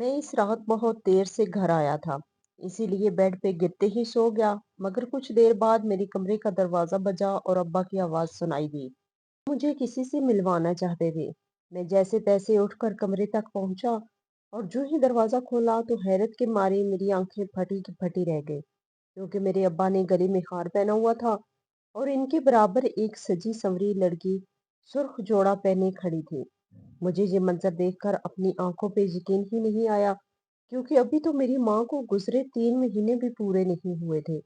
मैं इस रात बहुत देर से घर आया था, इसीलिए बेड पे गिरते ही सो गया। मगर कुछ देर बाद मेरे कमरे का दरवाजा बजा और अब्बा की आवाज सुनाई दी। मुझे किसी से मिलवाना चाहते थे। मैं जैसे तैसे उठकर कमरे तक पहुंचा और जो ही दरवाजा खोला तो हैरत के मारे मेरी आंखें फटी की फटी रह गई, क्योंकि मेरे अब्बा ने गले में हार पहना हुआ था और इनके बराबर एक सजी संवरी लड़की सुर्ख जोड़ा पहने खड़ी थी। मुझे ये मंजर देखकर अपनी आंखों पे यकीन ही नहीं आया, क्योंकि अभी तो मेरी माँ को गुजरे 3 महीने भी पूरे नहीं हुए थे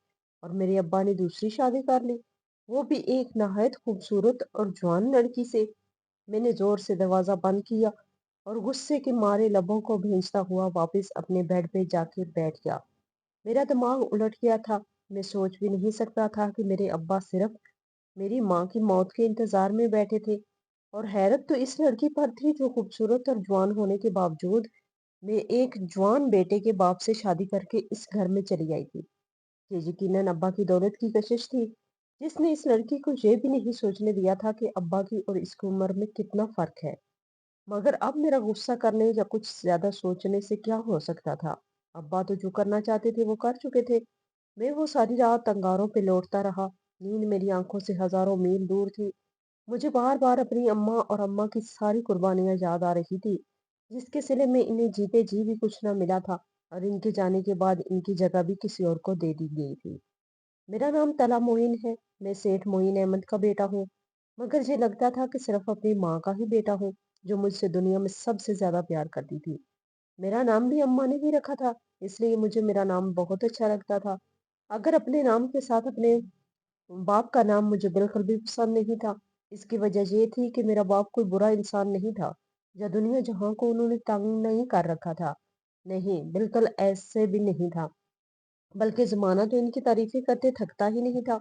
और मेरे अब्बा ने दूसरी शादी कर ली, वो भी एक नहायत खूबसूरत और जवान लड़की से। मैंने जोर से दरवाजा बंद किया और गुस्से के मारे लबों को भींचता हुआ वापस अपने बेड पे जाके बैठ गया। मेरा दिमाग उलट गया था। मैं सोच भी नहीं सकता था कि मेरे अब्बा सिर्फ मेरी माँ की मौत के इंतजार में बैठे थे। और हैरत तो इस लड़की पर थी जो खूबसूरत और जवान होने के बावजूद मैं एक जवान बेटे के बाप से शादी करके इस घर में चली आई थी। ये यकीनन अब्बा की दौलत की कशिश थी, जिसने इस लड़की को ये भी नहीं सोचने दिया था कि अब्बा की और इसकी उम्र में कितना फर्क है। मगर अब मेरा गुस्सा करने या कुछ ज्यादा सोचने से क्या हो सकता था। अब्बा तो जो करना चाहते थे वो कर चुके थे। मैं वो सारी रात अंगारों पे लौटता रहा। नींद मेरी आंखों से हजारों मील दूर थी। मुझे बार बार अपनी अम्मा और अम्मा की सारी कुर्बानियां याद आ रही थी, जिसके सिले में इन्हें जीते जी भी कुछ न मिला था और इनके जाने के बाद इनकी जगह भी किसी और को दे दी गई थी। मेरा नाम तला मोइन है। मैं सेठ मोइन अहमद का बेटा हूँ। मगर ये लगता था कि सिर्फ अपनी माँ का ही बेटा हूँ, जो मुझसे दुनिया में सबसे ज्यादा प्यार करती थी। मेरा नाम भी अम्मा ने ही रखा था, इसलिए मुझे मेरा नाम बहुत अच्छा लगता था। अगर अपने नाम के साथ अपने बाप का नाम मुझे बिल्कुल भी पसंद नहीं था। इसकी वजह ये थी कि मेरा बाप कोई बुरा इंसान नहीं था या दुनिया जहां को उन्होंने तंग नहीं कर रखा था। नहीं, बिल्कुल ऐसे भी नहीं था। बल्कि जमाना तो इनकी तारीफें करते थकता ही नहीं था।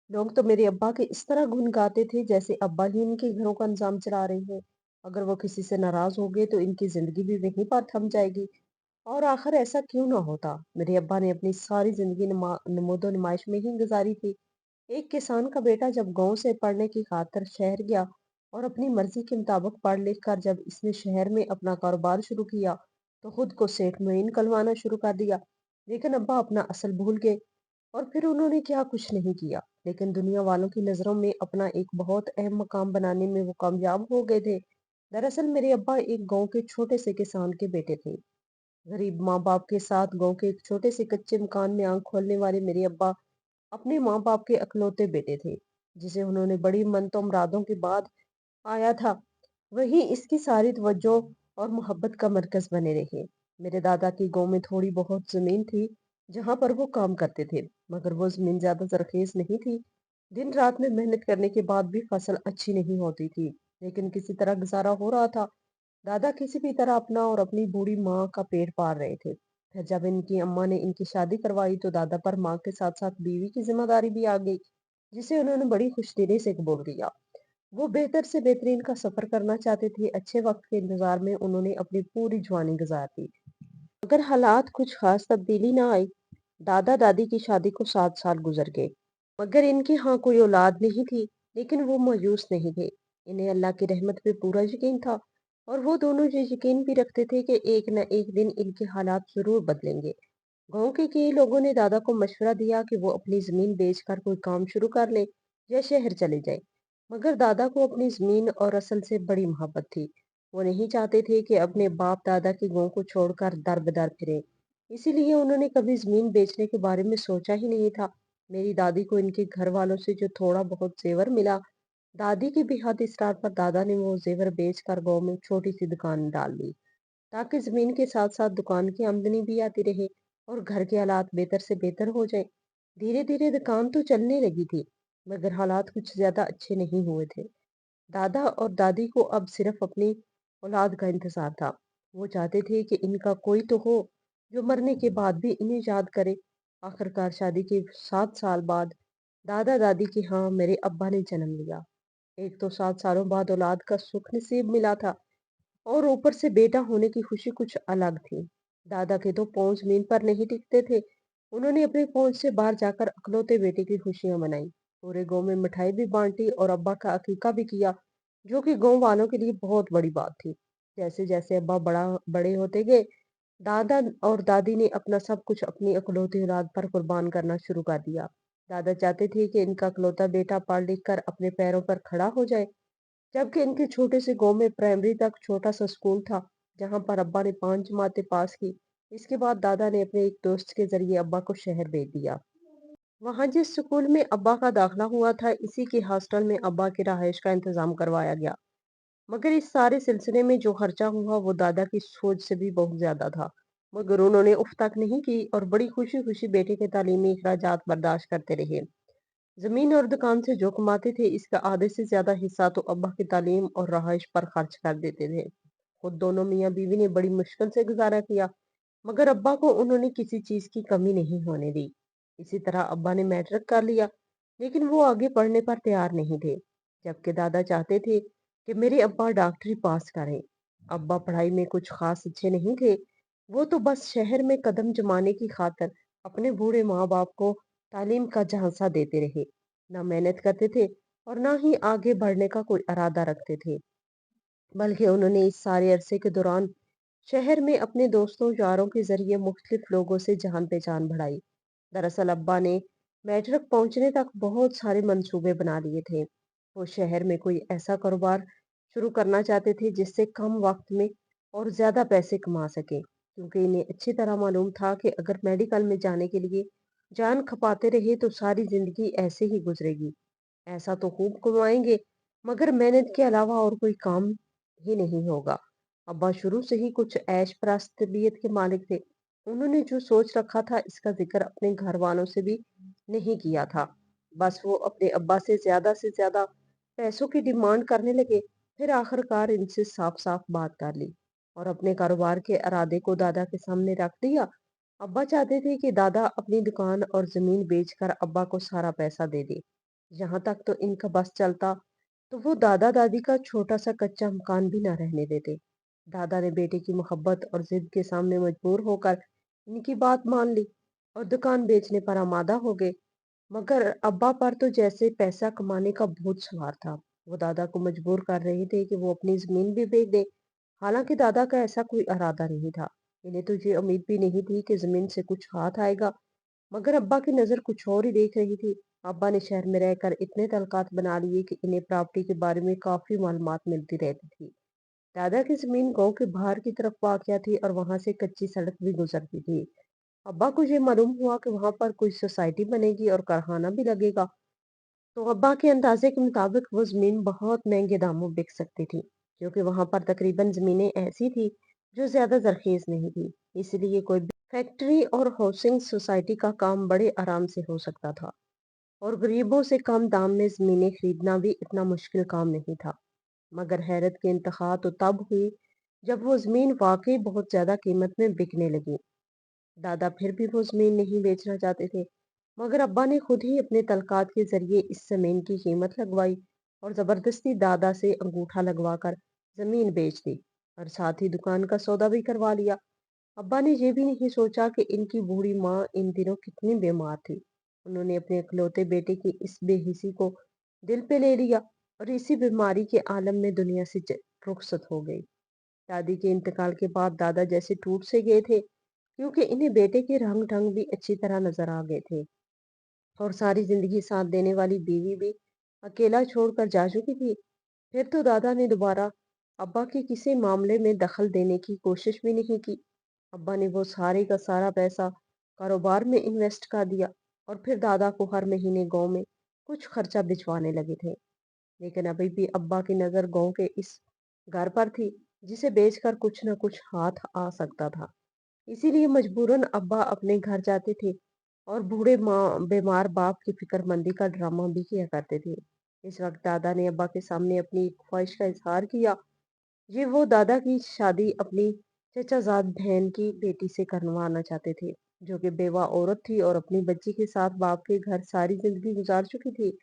लोग तो मेरे अब्बा के इस तरह गुण गाते थे जैसे अब्बा ही इनके घरों का इंतजाम चला रहे हैं। अगर वो किसी से नाराज हो गए तो इनकी जिंदगी भी वहीं पर थम जाएगी। और आखिर ऐसा क्यों ना होता। मेरे अब्बा ने अपनी सारी जिंदगी नमोदो नुमाइश में ही गुजारी थी। एक किसान का बेटा जब गांव से पढ़ने की खातिर शहर गया और अपनी मर्जी के मुताबिक पढ़ लिख कर जब इसने शहर में अपना कारोबार शुरू किया, तो खुद को सेठ मोइन कहलवाना शुरू कर दिया। लेकिन अब्बा अपना असल भूल गए और फिर उन्होंने क्या कुछ नहीं किया, लेकिन दुनिया वालों की नजरों में अपना एक बहुत अहम मकाम बनाने में वो कामयाब हो गए थे। दरअसल मेरे अब्बा एक गांव के छोटे से किसान के बेटे थे। गरीब माँ बाप के साथ गांव के एक छोटे से कच्चे मकान में आंख खोलने वाले मेरे अब्बा अपने माँ बाप के अकलौते बेटे थे, जिसे उन्होंने बड़ी मनतो मुरादों के बाद आया था। वही इसकी सारी तवज्जो और मोहब्बत का मरकज बने रहे। मेरे दादा की गांव में थोड़ी बहुत जमीन थी जहां पर वो काम करते थे, मगर वो जमीन ज्यादा जरखेज नहीं थी। दिन रात में मेहनत करने के बाद भी फसल अच्छी नहीं होती थी, लेकिन किसी तरह गुजारा हो रहा था। दादा किसी भी तरह अपना और अपनी बूढ़ी माँ का पेट पाल रहे थे। फिर जब इनकी अम्मा ने इनकी शादी करवाई तो दादा पर माँ के साथ साथ बीवी की जिम्मेदारी भी आ गई, जिसे उन्होंने बड़ी खुशदिली से कबूल किया। वो बेहतर से बेहतरीन का सफर करना चाहते थे। अच्छे वक्त के इंतजार में उन्होंने अपनी पूरी जवानी गुजार दी। अगर हालात कुछ खास तब्दीली ना आई, दादा दादी की शादी को 7 साल गुजर गए, मगर इनके यहाँ कोई औलाद नहीं थी। लेकिन वो मायूस नहीं थे। इन्हें अल्लाह की रहमत पे पूरा यकीन था और वो दोनों ये यकीन भी रखते थे कि एक न एक दिन इनके हालात जरूर बदलेंगे। गांव के कई लोगों ने दादा को मशवरा दिया कि वो अपनी जमीन बेचकर कोई काम शुरू कर ले या शहर चले जाए। मगर दादा को अपनी जमीन और असल से बड़ी मोहब्बत थी। वो नहीं चाहते थे कि अपने बाप दादा के गांव को छोड़कर दर बदर फिरे। इसीलिए उन्होंने कभी जमीन बेचने के बारे में सोचा ही नहीं था। मेरी दादी को इनके घर वालों से जो थोड़ा बहुत जेवर मिला, दादी की बेहद इसरार पर दादा ने वो जेवर बेचकर गांव में छोटी सी दुकान डाल ली, ताकि जमीन के साथ साथ दुकान की आमदनी भी आती रहे और घर के हालात बेहतर से बेहतर हो जाए। धीरे धीरे दुकान तो चलने लगी थी, मगर हालात कुछ ज्यादा अच्छे नहीं हुए थे। दादा और दादी को अब सिर्फ अपनी औलाद का इंतजार था। वो चाहते थे कि इनका कोई तो हो जो मरने के बाद भी इन्हें याद करे। आखिरकार शादी के 7 साल बाद दादा दादी के यहाँ मेरे अब्बा ने जन्म लिया। एक तो 7 सालों बाद औलाद का सुख नसीब मिला था और ऊपर से बेटा होने की खुशी कुछ अलग थी। दादा के तो पाँव जमीन पर नहीं टिकते थे। उन्होंने अपने पहुंच से बाहर जाकर अकलौते बेटे की खुशियां मनाई। पूरे गांव में मिठाई भी बांटी और अब्बा का अकीका भी किया, जो कि गांव वालों के लिए बहुत बड़ी बात थी। जैसे जैसे अब्बा बड़े होते गए, दादा और दादी ने अपना सब कुछ अपनी इकलौती औलाद पर कुर्बान करना शुरू कर दिया। दादा चाहते थे कि इनका इकलौता बेटा पढ़ लिख कर अपने पैरों पर खड़ा हो जाए, जबकि इनके छोटे से गांव में प्राइमरी तक छोटा सा स्कूल था, जहां पर अब्बा ने 5 जमातें पास की। इसके बाद दादा ने अपने एक दोस्त के जरिए अब्बा को शहर भेज दिया। वहां जिस स्कूल में अब्बा का दाखिला हुआ था, इसी के हॉस्टल में अब्बा की रहायश का इंतजाम करवाया गया। मगर इस सारे सिलसिले में जो खर्चा हुआ वो दादा की सोच से भी बहुत ज्यादा था। मगर उन्होंने उफ तक नहीं की और बड़ी खुशी खुशी बेटे के तालीमी अखराजात बर्दाश्त करते रहे। जमीन और दुकान से जो कमाते थे, इसका आधे से ज्यादा हिस्सा तो अब्बा की तालीम और रहाइश पर खर्च कर देते थे। खुद दोनों मियाँ बीवी ने बड़ी मुश्किल से गुजारा किया, मगर अब्बा को उन्होंने किसी चीज की कमी नहीं होने दी। इसी तरह अब्बा ने मैट्रिक कर लिया, लेकिन वो आगे पढ़ने पर तैयार नहीं थे, जबकि दादा चाहते थे कि मेरे अब्बा डॉक्टरी पास करें। अब्बा पढ़ाई में कुछ खास अच्छे नहीं थे। वो तो बस शहर में कदम जमाने की खातिर अपने बूढ़े माँ बाप को तालीम का झांसा देते रहे। ना मेहनत करते थे और ना ही आगे बढ़ने का कोई इरादा रखते थे। बल्कि उन्होंने इस सारे अरसे के दौरान शहर में अपने दोस्तों यारों के जरिए मुख्तलिफ लोगों से जान पहचान बढ़ाई। दरअसल अब्बा ने मैट्रिक पहुंचने तक बहुत सारे मंसूबे बना लिए थे। वो शहर में कोई ऐसा कारोबार शुरू करना चाहते थे जिससे कम वक्त में और ज्यादा पैसे कमा सके, क्योंकि इन्हें अच्छी तरह मालूम था कि अगर मेडिकल में जाने के लिए जान खपाते रहे तो सारी जिंदगी ऐसे ही गुजरेगी। ऐसा तो खूब कमाएंगे, मगर मेहनत के अलावा और कोई काम ही नहीं होगा। अब्बा शुरू से ही कुछ ऐश प्रस्त तबीयत के मालिक थे। उन्होंने जो सोच रखा था, इसका जिक्र अपने घर वालों से भी नहीं किया था। बस वो अपने अब्बा से ज्यादा पैसों की डिमांड करने लगे। फिर आखिरकार इनसे साफ साफ बात कर ली और अपने कारोबार के इरादे को दादा के सामने रख दिया। अब्बा चाहते थे कि दादा अपनी दुकान और जमीन बेचकर अब्बा को सारा पैसा दे दे। जहां तक तो इनका बस चलता, तो वो दादा दादी का छोटा सा कच्चा मकान भी न रहने देते। दादा ने बेटे की मोहब्बत और जिद के सामने मजबूर होकर इनकी बात मान ली और दुकान बेचने पर आमादा हो गए। मगर अब्बा पर तो जैसे पैसा कमाने का भूत सवार था। वो दादा को मजबूर कर रहे थे कि वो अपनी जमीन भी बेच दे। हालांकि दादा का ऐसा कोई इरादा नहीं था। इन्हें तो ये उम्मीद भी नहीं थी कि जमीन से कुछ हाथ आएगा, मगर अब्बा की नजर कुछ और ही देख रही थी। अब्बा ने शहर में रहकर इतने तलकात बना लिए कि इन्हें प्रॉपर्टी के बारे में काफी मालूमात मिलती रहती थी। दादा की जमीन गांव के बाहर की तरफ वाक़या थी और वहां से कच्ची सड़क भी गुजरती थी। अब्बा को ये मालूम हुआ कि वहां पर कोई सोसाइटी बनेगी और कारखाना भी लगेगा, तो अब्बा के अंदाजे के मुताबिक वो जमीन बहुत महंगे दामों में बिक सकती थी, क्योंकि वहां पर तकरीबन जमीनें ऐसी थी जो ज्यादा जरखेज नहीं थी। इसलिए कोई भी फैक्ट्री और हाउसिंग सोसाइटी का काम बड़े आराम से हो सकता था और गरीबों से कम दाम में जमीनें खरीदना भी इतना मुश्किल काम नहीं था। मगर हैरत की इंतहा तो तब हुई जब वो जमीन वाकई बहुत ज्यादा कीमत में बिकने लगी। दादा फिर भी वो जमीन नहीं बेचना चाहते थे, मगर अब्बा ने खुद ही अपने तलकात के जरिए इस जमीन की कीमत लगवाई और जबरदस्ती दादा से अंगूठा लगवाकर जमीन बेच दी और साथ ही दुकान का सौदा भी करवा लिया। अब्बा ने ये भी नहीं सोचा कि इनकी बूढ़ी माँ इन दिनों कितनी बीमार थी। उन्होंने अपने इकलौते बेटे की इस बेहिसी को दिल पे ले लिया और इसी बीमारी के आलम में दुनिया से रुखसत हो गई। दादी के इंतकाल के बाद दादा जैसे टूट से गए थे, क्योंकि इन्हें बेटे के रंग ढंग भी अच्छी तरह नजर आ गए थे और सारी जिंदगी साथ देने वाली बीवी भी अकेला छोड़कर जा चुकी थी। फिर तो दादा ने दोबारा अब्बा के किसी मामले में दखल देने की कोशिश भी नहीं की। अब्बा ने वो सारे का सारा पैसा कारोबार में इन्वेस्ट कर दिया और फिर दादा को हर महीने गांव में कुछ खर्चा भिजवाने लगे थे। लेकिन अभी भी अब्बा की नजर गांव के इस घर पर थी, जिसे बेचकर कुछ न कुछ हाथ आ सकता था। इसीलिए मजबूरन अब्बा अपने घर जाते थे और बूढ़े माँ बीमार बाप की फिक्रमंदी का ड्रामा भी किया करते थे। इस वक्त दादा ने अब्बा के सामने अपनी एक ख्वाहिश का इजहार किया। ये वो दादा की शादी अपनी चचाजाद बहन की बेटी से करवाना चाहते थे, जो कि बेवा औरत थी और अपनी बच्ची के साथ बाप के घर सारी जिंदगी गुजार चुकी थी।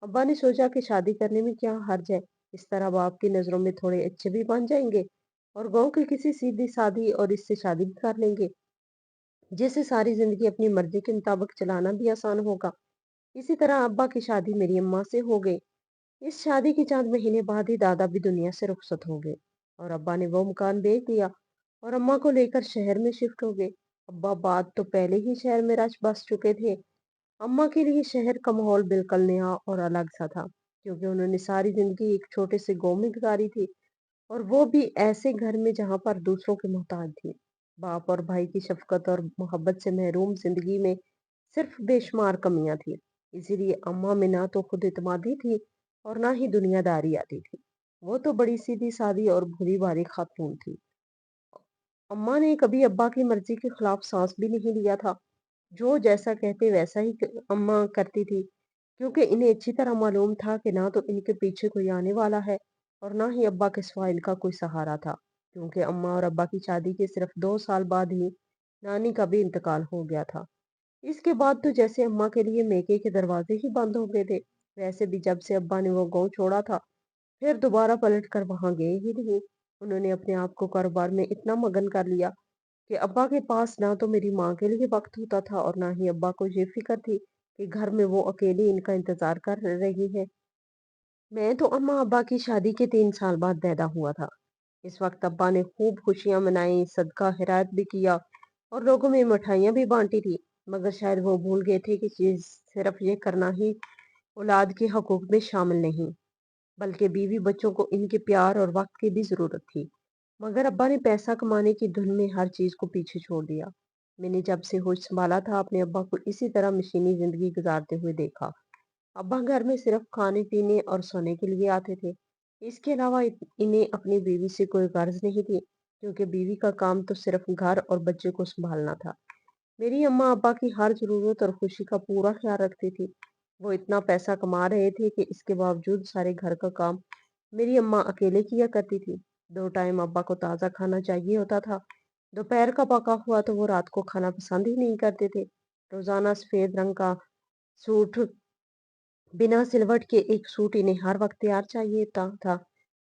अब्बा ने सोचा कि शादी करने में क्या हर्ज है। इस तरह बाप की नजरों में थोड़े अच्छे भी बन जाएंगे और गांव की किसी सीधी सादी और इससे शादी भी कर लेंगे, जिससे सारी जिंदगी अपनी मर्जी के मुताबिक चलाना भी आसान होगा। इसी तरह अब्बा की शादी मेरी अम्मा से हो गई। इस शादी के 4 महीने बाद ही दादा भी दुनिया से रुखसत हो गए और अब्बा ने वो मकान बेच दिया और अम्मा को लेकर शहर में शिफ्ट हो गए। अब्बा बात तो पहले ही शहर में रच बस चुके थे। अम्मा के लिए शहर का माहौल बिल्कुल नया और अलग सा था, क्योंकि उन्होंने सारी जिंदगी एक छोटे से गांव में गुजारी थी, और वो भी ऐसे घर में जहां पर दूसरों के मोहताज थी। बाप और भाई की शफकत और मोहब्बत से महरूम जिंदगी में सिर्फ बेशुमार कमियां थी। इसीलिए अम्मा में ना तो खुद इत्मीदी थी और ना ही दुनियादारी आती थी। वो तो बड़ी सीधी सादी और भोली भाली खातून थी। अम्मा ने कभी अब्बा की मर्जी के खिलाफ सांस भी नहीं लिया था। जो जैसा कहते वैसा ही अम्मा करती थी, क्योंकि इन्हें अच्छी तरह मालूम था कि ना तो इनके पीछे कोई आने वाला है और ना ही अब्बा के सिवा इनका कोई सहारा था, क्योंकि अम्मा और अब्बा की शादी के सिर्फ 2 साल बाद ही नानी का भी इंतकाल हो गया था। इसके बाद तो जैसे अम्मा के लिए मेके के दरवाजे ही बंद हो गए थे। वैसे भी जब से अब्बा ने वो गांव छोड़ा था, फिर दोबारा पलट कर वहां गए ही नहीं। उन्होंने अपने आप को कारोबार में इतना मगन कर लिया कि अब्बा के पास ना तो मेरी माँ के लिए वक्त होता था और ना ही अब्बा को ये फिक्र थी कि घर में वो अकेली इनका इंतजार कर रही है। मैं तो अम्मा अब्बा की शादी के 3 साल बाद पैदा हुआ था। इस वक्त अब्बा ने खूब खुशियां मनाई, सदका खैरात भी किया और लोगों में मिठाइयां भी बांटी थी। मगर शायद वो भूल गए थे कि चीज सिर्फ ये करना ही औलाद के हकूक में शामिल नहीं, बल्कि बीवी बच्चों को इनके प्यार और वक्त की भी जरूरत थी। मगर अब्बा ने पैसा कमाने की धुन में हर चीज को पीछे छोड़ दिया। मैंने जब से होश संभाला था अपने अब्बा को इसी तरह मशीनी जिंदगी गुजारते हुए देखा। अब्बा घर में सिर्फ खाने पीने और सोने के लिए आते थे। इसके अलावा इन्हें अपनी बीवी से कोई गर्ज नहीं थी, क्योंकि बीवी का काम तो सिर्फ घर और बच्चे को संभालना था। मेरी अम्मा अब्बा की हर जरूरत और खुशी का पूरा ख्याल रखती थी। वो इतना पैसा कमा रहे थे कि इसके बावजूद सारे घर का काम मेरी अम्मा अकेले किया करती थी। 2 टाइम अब्बा को ताज़ा खाना चाहिए होता था। दोपहर का पका हुआ तो वो रात को खाना पसंद ही नहीं करते थे। रोजाना सफेद रंग का सूट, बिना सिलवट के एक सूट इन्हें हर वक्त तैयार चाहिए था,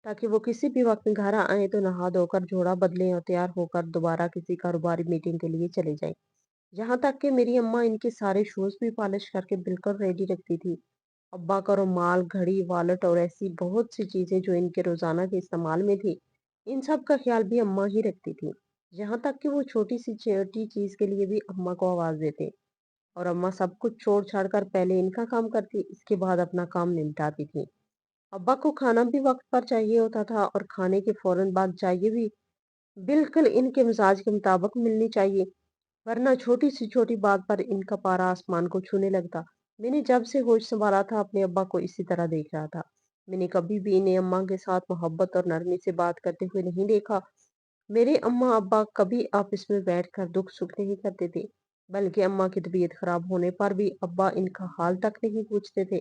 ताकि वो किसी भी वक्त घर आए तो नहा धोकर जोड़ा बदलें और तैयार होकर दोबारा किसी कारोबारी मीटिंग के लिए चले जाएं। यहाँ तक कि मेरी अम्मा इनके सारे शूज भी पॉलिश करके बिल्कुल रेडी रखती थी। अब्बा का रुमाल, घड़ी, वॉलेट और ऐसी बहुत सी चीजें जो इनके रोजाना के इस्तेमाल में थी, इन सब का ख्याल भी अम्मा ही रखती थी। यहाँ तक कि वो छोटी चीज के लिए भी अम्मा को आवाज देते, और अम्मा सब कुछ छोड़ छाड़ कर पहले इनका काम करती, इसके बाद अपना काम निपटाती थी। अब्बा को खाना भी वक्त पर चाहिए होता था और खाने के फौरन बाद चाहिए भी बिल्कुल इनके मिजाज के मुताबिक मिलनी चाहिए, वरना छोटी सी छोटी बात पर इनका पारा आसमान को छूने लगता। मैंने जब से होश संभाला था अपने अब्बा को इसी तरह देख रहा था। मैंने कभी भी इन्हें अम्मा के साथ मोहब्बत और नरमी से बात करते हुए नहीं देखा। मेरे अम्मा अब्बा कभी आपस में बैठकर दुख सुख नहीं करते थे, बल्कि अम्मा की तबीयत खराब होने पर भी अब्बा इनका हाल तक नहीं पूछते थे।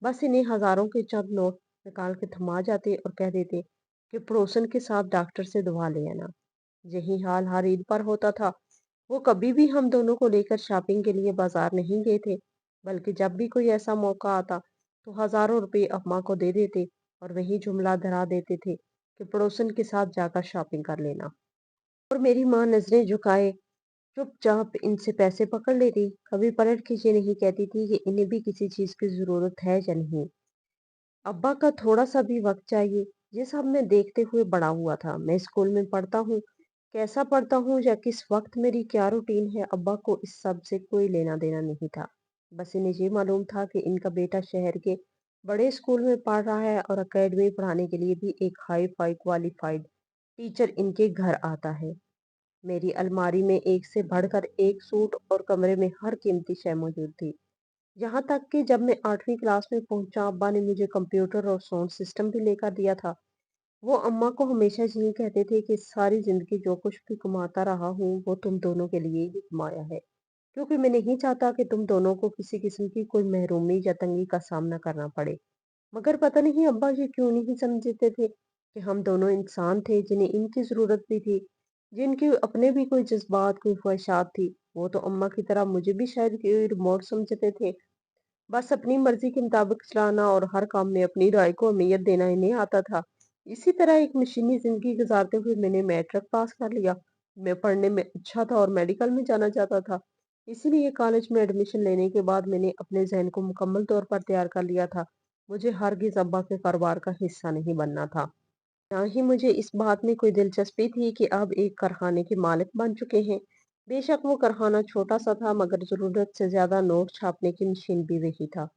बस इन्हें हजारों के चंद नोट निकाल के थमा जाते और कह देते कि पड़ोसन के साथ डॉक्टर से दवा ले आना। यही हाल हर ईद पर होता था। वो कभी भी हम दोनों को लेकर शॉपिंग के लिए बाजार नहीं गए थे, बल्कि जब भी कोई ऐसा मौका आता तो हजारों रुपए अम्मा को दे देते और वही जुमला धरा देते थे कि पड़ोसन के साथ जाकर शॉपिंग कर लेना। और मेरी माँ नजरें झुकाए चुपचाप इनसे पैसे पकड़ लेती, कभी पलट के ये नहीं कहती थी कि इन्हें भी किसी चीज की जरूरत है या नहीं। अब्बा का थोड़ा सा भी वक्त चाहिए, ये सब मैं देखते हुए बड़ा हुआ था। मैं स्कूल में पढ़ता हूँ, कैसा पढ़ता हूँ या किस वक्त मेरी क्या रूटीन है, अब्बा को इस सब से कोई लेना देना नहीं था। बस इन्हें ये मालूम था कि इनका बेटा शहर के बड़े स्कूल में पढ़ रहा है और अकेडमी पढ़ाने के लिए भी एक हाई फाई क्वालिफाइड टीचर इनके घर आता है। मेरी अलमारी में एक से बढ़कर एक सूट और कमरे में हर कीमती शय मौजूद थी। यहाँ तक कि जब मैं 8वीं क्लास में पहुंचा, अब्बा ने मुझे कंप्यूटर और साउंड सिस्टम भी लेकर दिया था। वो अम्मा को हमेशा यही कहते थे कि सारी जिंदगी जो कुछ भी कमाता रहा हूँ वो तुम दोनों के लिए ही कमाया है, क्योंकि मैं नहीं चाहता कि तुम दोनों को किसी किस्म की कोई महरूमी या तंगी का सामना करना पड़े। मगर पता नहीं अब्बा ये क्यों नहीं समझते थे कि हम दोनों इंसान थे जिन्हें इनकी जरूरत भी थी, जिनके अपने भी कोई जज्बात, कोई ख्वाहिशात थी। वो तो अम्मा की तरह मुझे भी शायद कोई रिमोट समझते थे। बस अपनी मर्जी के मुताबिक चलाना और हर काम में अपनी राय को अहमियत देना इन्हें आता था। इसी तरह एक मशीनी जिंदगी गुजारते हुए मैंने मैट्रिक पास कर लिया। मैं पढ़ने में अच्छा था और मेडिकल में जाना चाहता था। इसीलिए कॉलेज में एडमिशन लेने के बाद मैंने अपने जहन को मुकम्मल तौर पर तैयार कर लिया था। मुझे हरगिज अब्बा के कारोबार का हिस्सा नहीं बनना था। ना ही मुझे इस बात में कोई दिलचस्पी थी कि अब एक कारखाने के मालिक बन चुके हैं। बेशक वो कारखाना छोटा सा था, मगर जरूरत से ज्यादा नोट छापने की मशीन भी वही था।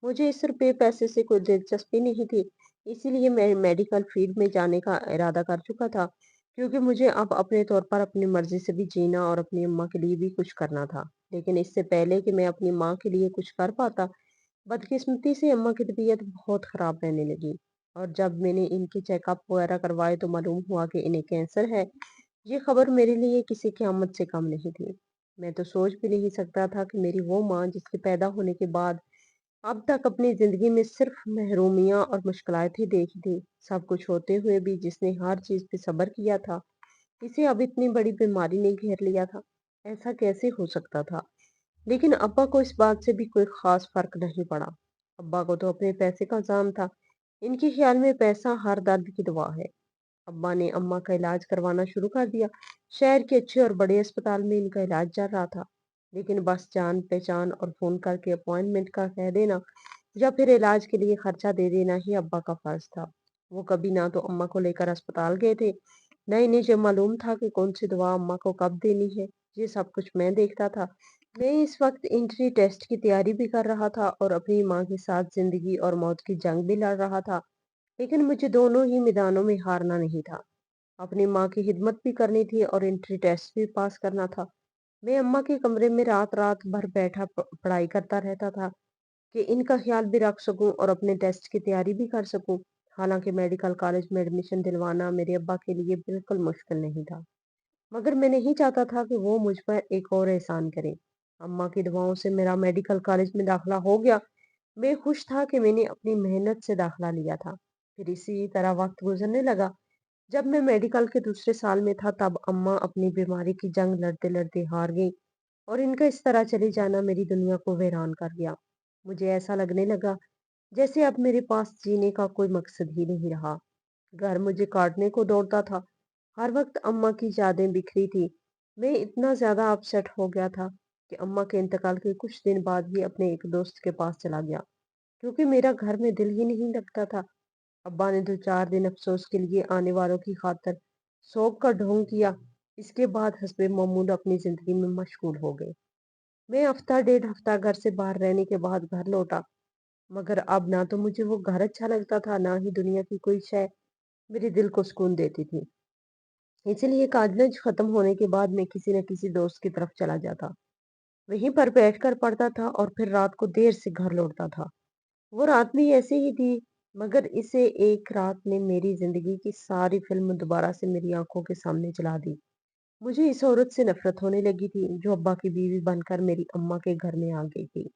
मुझे इस रुपये पैसे से कोई दिलचस्पी नहीं थी, इसीलिए मैं मेडिकल फील्ड में जाने का इरादा कर चुका था, क्योंकि मुझे अब अपने तौर पर अपनी मर्जी से भी जीना और अपनी अम्मा के लिए भी कुछ करना था। लेकिन इससे पहले कि मैं अपनी माँ के लिए कुछ कर पाता, बदकिस्मती से अम्मा की तबीयत बहुत खराब रहने लगी। और जब मैंने इनके चेकअप वगैरह करवाए तो मालूम हुआ कि इन्हें कैंसर है। ये खबर मेरे लिए किसी क़यामत से कम नहीं थी। मैं तो सोच भी नहीं सकता था कि मेरी वो माँ, जिसके पैदा होने के बाद अब तक अपनी ज़िंदगी में सिर्फ महरूमियाँ और मुश्किलातें देखी थी, सब कुछ होते हुए भी जिसने हर चीज़ पे सब्र किया था, इसे अब इतनी बड़ी बीमारी ने घेर लिया था। ऐसा कैसे हो सकता था? लेकिन अब्बा को इस बात से भी कोई खास फर्क नहीं पड़ा। अब्बा को तो अपने पैसे का जाम था। इनके ख्याल में पैसा हर दर्द की दवा है। अब्बा ने अम्मा का इलाज करवाना शुरू कर दिया। शहर के अच्छे और बड़े अस्पताल में इनका इलाज चल रहा था। लेकिन बस जान पहचान और फोन करके अपॉइंटमेंट का कह देना या फिर इलाज के लिए खर्चा दे देना ही अब्बा का फर्ज था। वो कभी ना तो अम्मा को लेकर अस्पताल गए थे, न इन्हें जो मालूम था कि कौन सी दवा अम्मा को कब देनी है। ये सब कुछ मैं देखता था। मैं इस वक्त एंट्री टेस्ट की तैयारी भी कर रहा था और अपनी माँ के साथ जिंदगी और मौत की जंग भी लड़ रहा था। लेकिन मुझे दोनों ही मैदानों में हारना नहीं था। अपनी माँ की खिदमत भी करनी थी और एंट्री टेस्ट भी पास करना था। मैं अम्मा के कमरे में रात रात भर बैठा पढ़ाई करता रहता था कि इनका ख्याल भी रख सकूं और अपने टेस्ट की तैयारी भी कर सकूं। हालांकि मेडिकल कॉलेज में एडमिशन दिलवाना मेरे अब्बा के लिए बिल्कुल मुश्किल नहीं था, मगर मैं नहीं चाहता था कि वो मुझ पर एक और एहसान करें। अम्मा की दुआओं से मेरा मेडिकल कॉलेज में दाखिला हो गया। मैं खुश था कि मैंने अपनी मेहनत से दाखिला लिया था। फिर इसी तरह वक्त गुजरने लगा। जब मैं मेडिकल के दूसरे साल में था, तब अम्मा अपनी बीमारी की जंग लड़ते लड़ते हार गई और इनका इस तरह चले जाना मेरी दुनिया को वीरान कर गया। मुझे ऐसा लगने लगा जैसे अब मेरे पास जीने का कोई मकसद ही नहीं रहा। घर मुझे काटने को दौड़ता था। हर वक्त अम्मा की यादें बिखरी थी। मैं इतना ज्यादा अपसेट हो गया था कि अम्मा के इंतकाल के कुछ दिन बाद ही अपने एक दोस्त के पास चला गया, क्योंकि मेरा घर में दिल ही नहीं लगता था। अब्बा ने 2-4 दिन अफसोस के लिए आने वालों की खातर शोक का ढोंग किया। इसके बाद हस्बे मामूल अपनी जिंदगी में मशगूल हो गए। मैं हफ्ता डेढ़ हफ्ता घर से बाहर रहने के बाद घर लौटा, मगर अब ना तो मुझे वो घर अच्छा लगता था, ना ही दुनिया की कोई शय मेरे दिल को सुकून देती थी। इसलिए कॉलेज खत्म होने के बाद मैं किसी न किसी दोस्त की तरफ चला जाता, वहीं पर बैठकर पढ़ता था और फिर रात को देर से घर लौटता था। वो रात भी ऐसी ही थी, मगर इसे एक रात ने मेरी जिंदगी की सारी फिल्म दोबारा से मेरी आंखों के सामने चला दी। मुझे इस औरत से नफरत होने लगी थी जो अब्बा की बीवी बनकर मेरी अम्मा के घर में आ गई थी।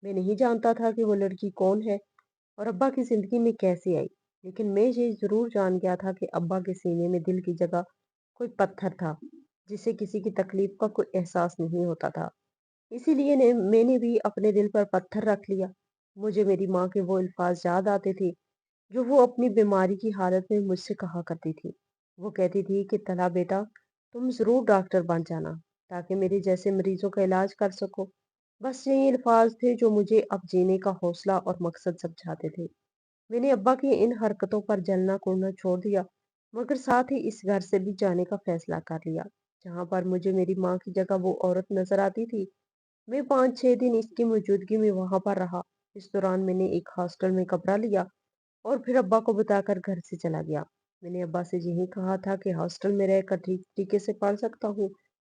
मैं नहीं जानता था कि वो लड़की कौन है और अब्बा की जिंदगी में कैसे आई, लेकिन मैं ये जरूर जान गया था कि अब्बा के सीने में दिल की जगह कोई पत्थर था, जिसे किसी की तकलीफ का कोई एहसास नहीं होता था। इसीलिए मैंने भी अपने दिल पर पत्थर रख लिया। मुझे मेरी माँ के वो अल्फाज याद आते थे जो वो अपनी बीमारी की हालत में मुझसे कहा करती थी। वो कहती थी कि तला बेटा, तुम जरूर डॉक्टर बन जाना, ताकि मेरे जैसे मरीजों का इलाज कर सको। बस यही अल्फाज थे जो मुझे अब जीने का हौसला और मकसद समझाते थे। मैंने अब्बा की इन हरकतों पर जलना कोड़ना छोड़ दिया, मगर साथ ही इस घर से भी जाने का फैसला कर लिया, जहाँ पर मुझे मेरी माँ की जगह वो औरत नजर आती थी। मैं 5-6 दिन इसकी मौजूदगी में वहां पर रहा। इस दौरान मैंने एक हॉस्टल में कमरा लिया और फिर अब्बा को बताकर घर से चला गया। मैंने अब्बा से यही कहा था कि हॉस्टल में रहकर ठीक तरीके से पढ़ सकता हूँ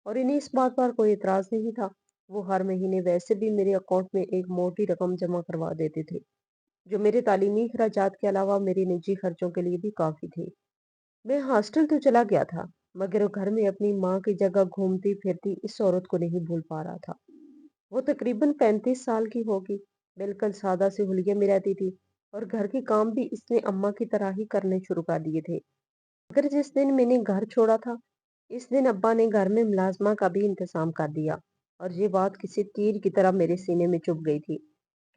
और इन्हें इस बात पर कोई एतराज नहीं था। वो हर महीने वैसे भी मेरे अकाउंट में एक मोटी रकम जमा करवा देते थे, जो मेरे तालीमी खर्चात के अलावा मेरे निजी खर्चों के लिए भी काफी थी। मैं हॉस्टल तो चला गया था, मगर वो घर में अपनी माँ की जगह घूमती फिरती इस औरत को नहीं भूल पा रहा था। वो तकरीबन 35 साल की होगी, बिल्कुल सादा सी हुलिया में रहती थी और घर के काम भी इसने अम्मा की तरह ही करने शुरू कर दिए थे। मगर जिस दिन मैंने घर छोड़ा था, इस दिन अब्बा ने घर में मुलाजमा का भी इंतजाम कर दिया और ये बात किसी तीर की तरह मेरे सीने में चुभ गई थी,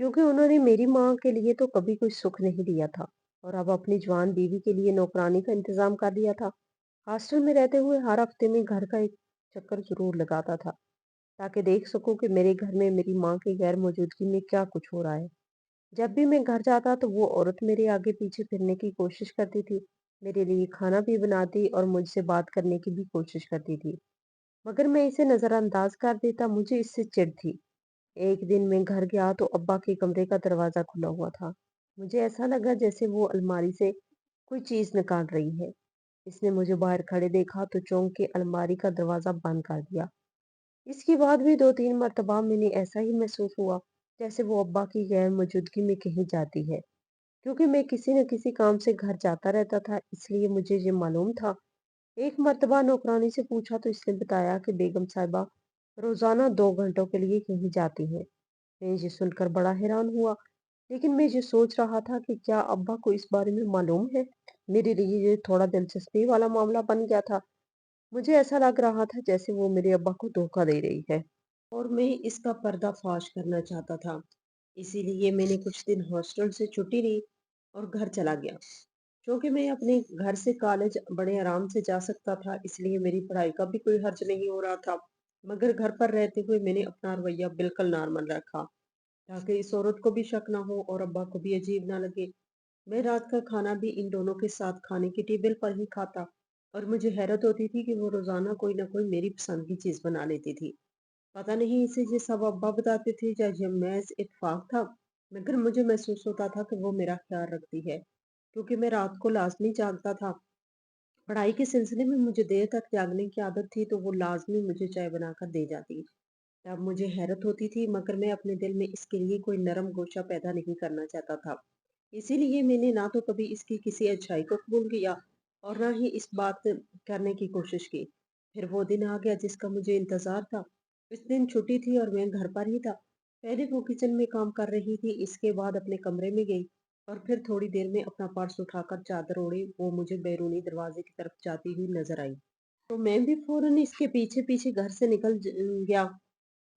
क्योंकि उन्होंने मेरी माँ के लिए तो कभी कोई सुख नहीं दिया था और अब अपनी जवान बीवी के लिए नौकरानी का इंतजाम कर दिया था। हॉस्टल में रहते हुए हर हफ्ते में घर का एक चक्कर जरूर लगाता था, ताकि देख सकूं कि मेरे घर में मेरी माँ की गैर मौजूदगी में क्या कुछ हो रहा है। जब भी मैं घर जाता तो वो औरत मेरे आगे पीछे फिरने की कोशिश करती थी, मेरे लिए खाना भी बनाती और मुझसे बात करने की भी कोशिश करती थी। मगर मैं इसे नजरअंदाज कर देता, मुझे इससे चिढ़ थी। एक दिन मैं घर गया तो अब्बा के कमरे का दरवाजा खुला हुआ था। मुझे ऐसा लगा जैसे वो अलमारी से कोई चीज निकाल रही है। इसने मुझे बाहर खड़े देखा तो चौंक के अलमारी का दरवाजा बंद कर दिया। इसके बाद भी 2-3 मर्तबा मैंने ऐसा ही महसूस हुआ, जैसे वो अब्बा की गैर मौजूदगी में कहीं जाती है। क्योंकि मैं किसी न किसी काम से घर जाता रहता था, इसलिए मुझे ये मालूम था। एक मर्तबा नौकरानी से पूछा तो इसने बताया कि बेगम साहिबा रोजाना 2 घंटों के लिए कहीं जाती हैं। मैं ये सुनकर बड़ा हैरान हुआ, लेकिन मैं ये सोच रहा था कि क्या अब्बा को इस बारे में मालूम है। मेरे लिए ये थोड़ा दिलचस्पी वाला मामला बन गया था। मुझे ऐसा लग रहा था जैसे वो मेरे अब्बा को धोखा दे रही है और मैं इसका पर्दाफाश करना चाहता था। इसीलिए मैंने कुछ दिन हॉस्टल से छुट्टी ली और घर चला गया। क्योंकि मैं अपने घर से कॉलेज बड़े आराम से जा सकता था, इसलिए मेरी पढ़ाई का भी कोई हर्ज नहीं हो रहा था। मगर घर पर रहते हुए मैंने अपना रवैया बिल्कुल नॉर्मल रखा, ताकि इस औरत को भी शक ना हो और अब्बा को भी अजीब ना लगे। मैं रात का खाना भी इन दोनों के साथ खाने की टेबल पर ही खाता और मुझे हैरत होती थी कि वो रोजाना कोई ना कोई मेरी पसंद की चीज बना लेती थी। पता नहीं इसे ये सब अब्बा बताते थे या ये महज इत्तेफाक था, मगर मुझे महसूस होता था कि वो मेरा ख्याल रखती है, क्योंकि मैं रात को लाजमी जागता था। पढ़ाई के सिलसिले में मुझे देर तक जागने की आदत थी, तो वो लाजमी मुझे चाय बनाकर दे जाती। तब मुझे हैरत होती थी, मगर मैं अपने दिल में इसके लिए कोई नरम गोशा पैदा नहीं करना चाहता था। इसीलिए मैंने ना तो कभी इसकी किसी अच्छाई को कबूल किया और ना ही इस बात करने की कोशिश की। फिर वो दिन आ गया जिसका मुझे इंतजार था। इस दिन छुट्टी थी और मैं घर पर ही था। पहले वो किचन में काम कर रही थी, इसके बाद अपने कमरे में गई और फिर थोड़ी देर में अपना पर्स उठाकर चादर ओढ़े वो मुझे बैरूनी दरवाजे की तरफ जाती हुई नजर आई। तो मैं भी फौरन इसके पीछे पीछे घर से निकल गया।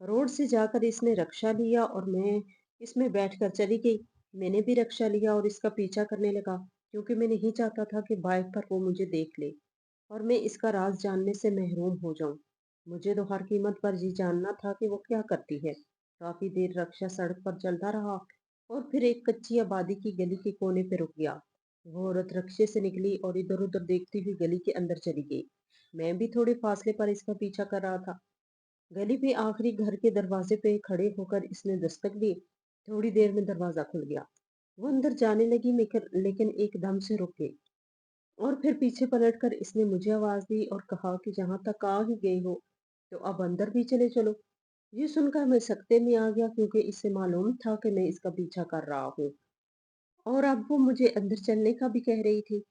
रोड से जाकर इसने रक्शा लिया और मैं इसमें बैठकर चली गई। मैंने भी रक्शा लिया और इसका पीछा करने लगा, क्योंकि मैं नहीं चाहता था कि बाइक पर वो मुझे देख ले और मैं इसका राज जानने से महरूम हो जाऊं। मुझे तो हर कीमत पर ये जानना था कि वो क्या करती है। काफी देर रक्शा सड़क पर चलता रहा और फिर एक कच्ची आबादी की गली के कोने पे रुक गया। वो औरत रक्शे से निकली और इधर उधर देखती हुई गली के अंदर चली गई। मैं भी थोड़े फासले पर इसका पीछा कर रहा था। गली में आखिरी घर के दरवाजे पे खड़े होकर इसने दस्तक दी। थोड़ी देर में दरवाजा खुल गया। वो अंदर जाने लगी, लेकिन एकदम से रुक गई और फिर पीछे पलटकर इसने मुझे आवाज दी और कहा कि जहां तक आ ही गई हो तो अब अंदर भी चले चलो। ये सुनकर मैं सकते में आ गया, क्योंकि इससे मालूम था कि मैं इसका पीछा कर रहा हूँ और अब वो मुझे अंदर चलने का भी कह रही थी।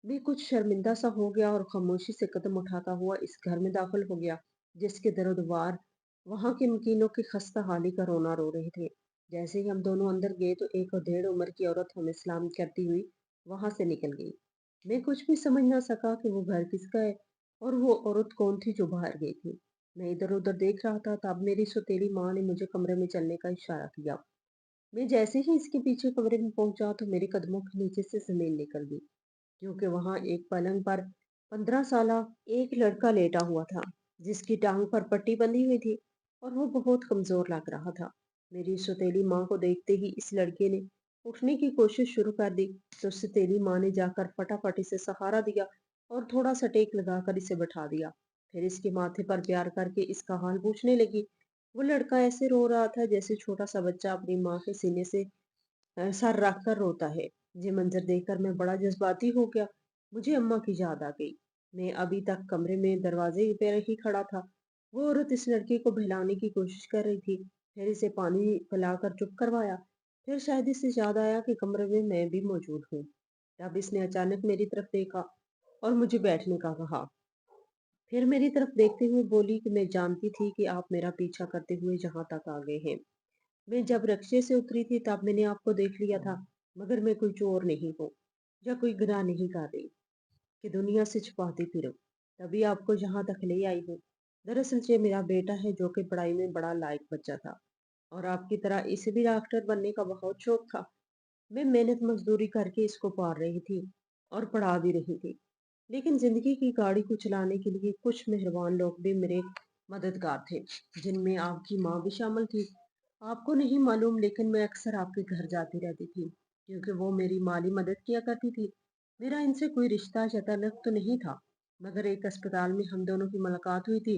मैं कुछ शर्मिंदा सा हो गया और खामोशी से कदम उठाता हुआ इस घर में दाखिल हो गया, जिसके दरो दीवार वहां के मकीनों की खस्ता हाली का रोना रो रहे थे। जैसे ही हम दोनों अंदर गए तो एक और 1.5 उम्र की औरत हमें सलाम करती हुई वहां से निकल गई। मैं कुछ भी समझ ना सका कि वो घर किसका है और वो औरत कौन थी जो बाहर गई थी। मैं इधर उधर देख रहा था, तब मेरी सौतेली माँ ने मुझे कमरे में चलने का इशारा किया। मैं जैसे ही इसके पीछे कमरे में पहुंचा तो मेरे कदमों के नीचे से जमीन निकल गई, क्योंकि वहां एक पलंग पर 15 साला एक लड़का लेटा हुआ था, जिसकी टांग पर पट्टी बंधी हुई थी और वो बहुत कमजोर लग रहा था। मेरी सौतेली माँ को देखते ही इस लड़के ने उठने की कोशिश शुरू कर दी, तो सौतेली माँ ने जाकर फटाफट इसे सहारा दिया और थोड़ा सा टेक लगाकर इसे बैठा दिया। फिर इसके माथे पर प्यार करके इसका हाल पूछने लगी। वो लड़का ऐसे रो रहा था जैसे छोटा सा बच्चा अपनी माँ के सीने से सर रख कर रोता है। ये मंजर देखकर मैं बड़ा जज्बाती हो गया। मुझे अम्मा की याद आ गई। मैं अभी तक कमरे में दरवाजे पे ही खड़ा था। वो औरत इस लड़के को बहलाने की कोशिश कर रही थी। फिर इसे पानी पिलाकर चुप करवाया। फिर शायद इसे याद आया कि कमरे में मैं भी मौजूद हूँ। तब इसने अचानक मेरी तरफ देखा और मुझे बैठने का कहा। फिर मेरी तरफ देखते हुए बोली कि मैं जानती थी कि आप मेरा पीछा करते हुए यहाँ तक आ गए हैं। मैं जब रक्शे से उतरी थी तब मैंने आपको देख लिया था, मगर मैं कोई चोर नहीं हूँ या कोई गुनाह नहीं कर रही कि दुनिया से छुपाती फिरूं। तभी आपको यहाँ तक ले आई हूँ। दरअसल ये मेरा बेटा है, जो कि पढ़ाई में बड़ा लायक बच्चा था और आपकी तरह इसे भी डॉक्टर बनने का बहुत शौक था। मैं मेहनत मजदूरी करके इसको पाल रही थी और पढ़ा भी रही थी। लेकिन जिंदगी की गाड़ी को चलाने के लिए कुछ मेहरबान लोग भी मेरे मददगार थे, जिनमें आपकी माँ भी शामिल थी। आपको नहीं मालूम, लेकिन मैं अक्सर आपके घर जाती रहती थी, क्योंकि वो मेरी माली मदद किया करती थी। मेरा इनसे कोई रिश्ता या ताल्लुक तो नहीं था, मगर एक अस्पताल में हम दोनों की मुलाकात हुई थी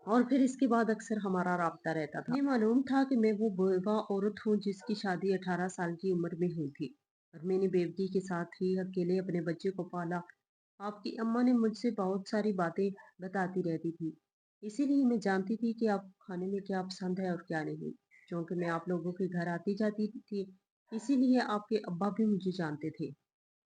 और फिर इसके बाद अक्सर हमारा राब्ता रहता था। ये मालूम था कि मैं वो बेवा औरत हूँ जिसकी शादी 18 साल की उम्र में हुई थी और मैंने बेवकी के साथ ही अकेले अपने बच्चे को पाला। आपकी अम्मा ने मुझसे बहुत सारी बातें बताती रहती थी, इसीलिए मैं जानती थी कि आप खाने में क्या पसंद है और क्या नहीं। क्योंकि मैं आप लोगों के घर आती जाती थी, इसीलिए आपके अब्बा भी मुझे जानते थे।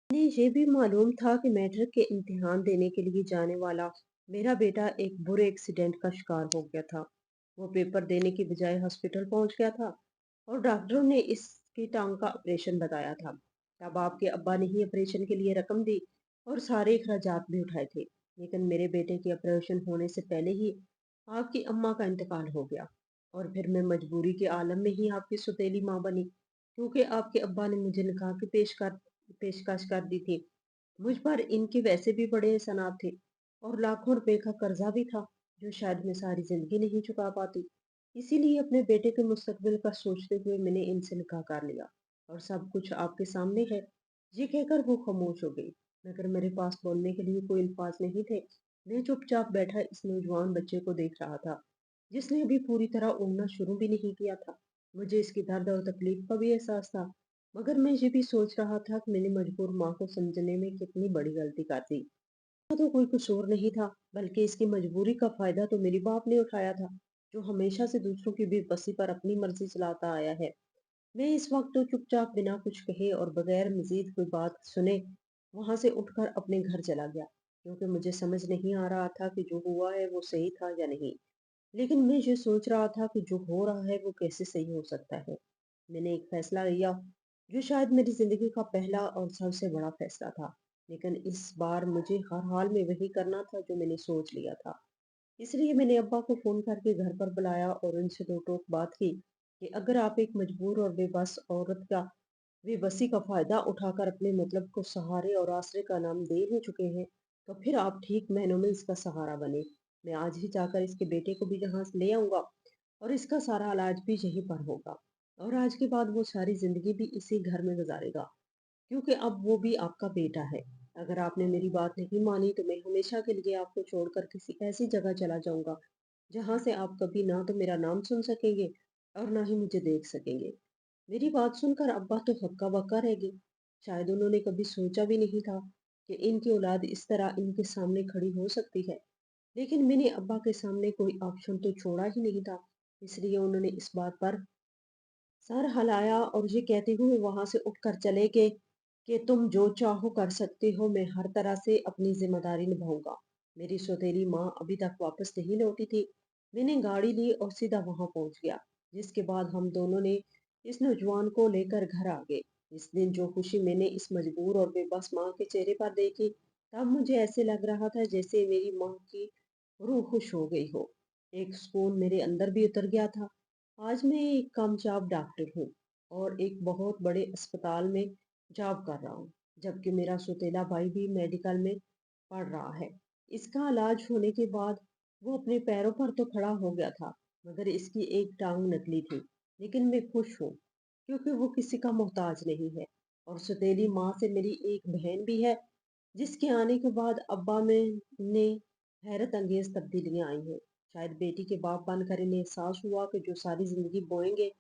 मुझे ये भी मालूम था कि मैट्रिक के इम्तिहान देने के लिए जाने वाला मेरा बेटा एक बुरे एक्सीडेंट का शिकार हो गया था। वो पेपर देने की बजाय हॉस्पिटल पहुंच गया था और डॉक्टरों ने इसकी टांग का ऑपरेशन बताया था। तब आपके अब्बा ने ही ऑपरेशन के लिए रकम दी और सारे अखराजात भी उठाए थे। लेकिन मेरे बेटे के ऑपरेशन होने से पहले ही आपकी अम्मा का इंतकाल हो गया और फिर मैं मजबूरी के आलम में ही आपकी सौतेली माँ बनी, क्योंकि आपके अब्बा ने मुझे निकाह की पेशकश कर दी थी। मुझ पर इनके वैसे भी बड़े एहसानात थे और लाखों रुपए का कर्जा भी था, जो शायद मैं सारी जिंदगी नहीं चुका पाती। इसीलिए अपने बेटे के मुस्तकबिल का सोचते हुए मैंने इनसे निकाह कर लिया और सब कुछ आपके सामने है। ये कहकर वो खामोश हो गई, मगर मेरे पास बोलने के लिए कोई अल्फाज नहीं थे। मैं चुपचाप बैठा इस नौजवान बच्चे को देख रहा था, जिसने अभी पूरी तरह उड़ना शुरू भी नहीं किया था। मुझे इसकी दर्द और तकलीफ का भी एहसास था, मगर मैं ये भी सोच रहा था कि मैंने मजबूर माँ को समझने में कितनी बड़ी गलती कर दी। इसका तो कोई कसूर नहीं था, बल्कि इसकी मजबूरी का फायदा तो मेरी बाप ने उठाया था, जो हमेशा से दूसरों की बेबसी पर अपनी मर्जी चलाता आया है। मैं इस वक्त तो चुपचाप बिना कुछ कहे और बगैर मजीद कोई बात सुने वहां से उठकर अपने घर चला गया, क्योंकि मुझे समझ नहीं आ रहा था कि जो हुआ है वो सही था या नहीं। लेकिन मैं ये सोच रहा था कि जो हो रहा है वो कैसे सही हो सकता है। मैंने एक फैसला लिया, जो शायद मेरी जिंदगी का पहला और सबसे बड़ा फैसला था। लेकिन इस बार मुझे हर हाल में वही करना था जो मैंने सोच लिया था। इसलिए मैंने अब्बा को फोन करके घर पर बुलाया और उनसे दो टोक बात की कि अगर आप एक मजबूर और बेबस औरत का बेबसी का फायदा उठाकर अपने मतलब को सहारे और आसरे का नाम दे ही चुके हैं, तो फिर आप ठीक महीनों में इसका सहारा बने। मैं आज ही जाकर इसके बेटे को भी यहाँ से ले आऊंगा और इसका सारा इलाज भी यहीं पर होगा। और आज के बाद वो सारी जिंदगी भी इसी घर में गुजारेगा, क्योंकि अब वो भी आपका बेटा है। अगर आपने मेरी बात नहीं मानी तो मैं हमेशा के लिए आपको छोड़कर किसी ऐसी जगह चला जाऊंगा जहां से आप कभी ना तो मेरा नाम सुन सकेंगे और ना ही मुझे देख सकेंगे। मेरी बात सुनकर अब्बा तो हक्का बक्का रह गए। शायद उन्होंने कभी सोचा भी नहीं था कि इनकी औलाद इस तरह इनके सामने खड़ी हो सकती है। लेकिन मैंने अब्बा के सामने कोई ऑप्शन तो छोड़ा ही नहीं था, इसलिए उन्होंने इस बात पर सर हिलाया और ये कहते हुए वहां से उठकर चले गए कि तुम जो चाहो कर सकते हो, मैं हर तरह से अपनी जिम्मेदारी निभाऊंगा। मेरी सौतेली माँ अभी तक वापस नहीं लौटी थी। मैंने गाड़ी ली और सीधा वहां पहुंच गया, जिसके बाद हम दोनों ने इस नौजवान को लेकर घर आ गए। इस दिन जो खुशी मैंने इस मजबूर और बेबस माँ के चेहरे पर देखी, तब मुझे ऐसे लग रहा था जैसे मेरी माँ की रूह खुश हो गई हो। एक सुकून मेरे अंदर भी उतर गया था। आज मैं एक कामयाब डॉक्टर हूँ और एक बहुत बड़े अस्पताल में जॉब कर रहा हूँ, जबकि मेरा सौतेला भाई भी मेडिकल में पढ़ रहा है। इसका इलाज होने के बाद वो अपने पैरों पर तो खड़ा हो गया था, मगर इसकी एक टांग नकली थी। लेकिन मैं खुश हूँ, क्योंकि वो किसी का मोहताज नहीं है। और सौतेली माँ से मेरी एक बहन भी है, जिसके आने के बाद अब्बा में ने हैरत अंगेज तब्दीलियां आई हैं। शायद बेटी के बाप बनकर इन्हें एहसास हुआ कि जो सारी जिंदगी बोएंगे